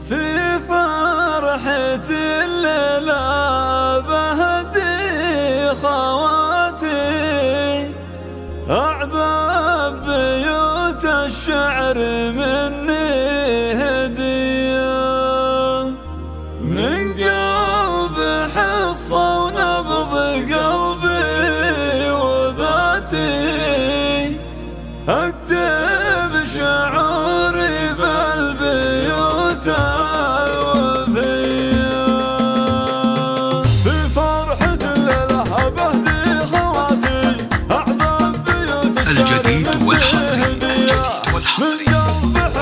في فرحة الليلة بهدي خواتي أعذب بيوت الشعر مني هدية، من قلب حصة ونبض قلبي وذاتي أكتب شعوري بالبيوت الوفية. في فرحة الليلة بهدي خواتي أعذب بيوت الجديد والحصري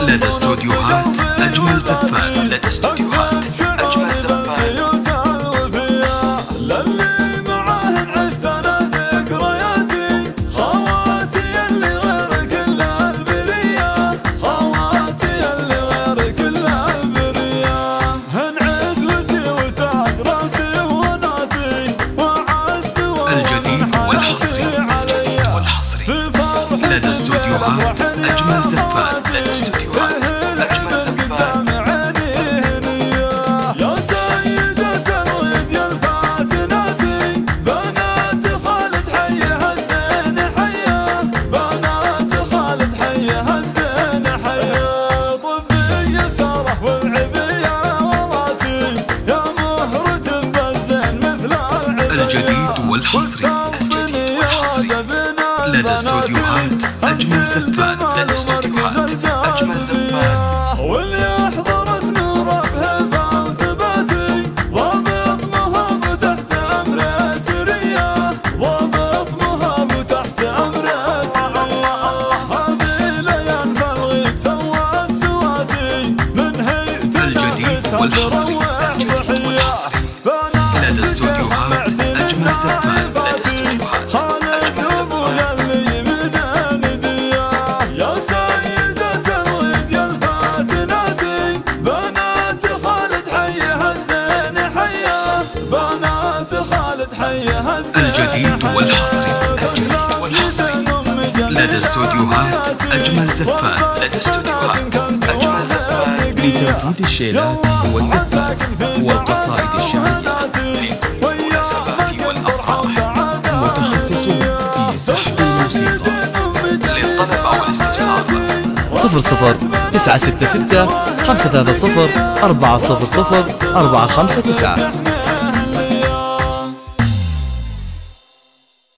لدى استوديوهات أجمل زفات. لدى استوديوهات أجمل زفات. للي معاهن عشت أنا ذكرياتي، خواتي اللي غير كل البرية، خواتي اللي غير كل البرية، هن عزوتي وتاج راسي وناتي وعز الجديد والحصري في فرحة لدى استوديوهات أجمل زفات. لدى استوديوهات أجمل زفات. الجديد والحصري لدى استوديوهات أجمل زفات. لدى استوديوهات أجمل زفات. واللي أحضرت نور بهبة وثباتي، ضابط مهاب تحت أمر سرية، ضابط مهاب تحت أمر سرية، هذه ليان فالغيك سوات سواتي، من هيئة الجديد والحصري لدى استوديوهات أجمل زفات. خالد أبويا اللي من ندية، يا سيدة الغيد يا الفاتناتي، بنات خالد حيها الزين حيا، بنات خالد حيها الزين. الجديد والحصري لدى استوديوهات أجمل زفات. لدى استوديوهات أجمل زفات. لتنفيذ الشيلات والزفات والقصائد الشعرية للمناسبات والأفراح، متخصصون في سحب الموسيقى. للطلب أو الاستفسار 00 966 530 400 459.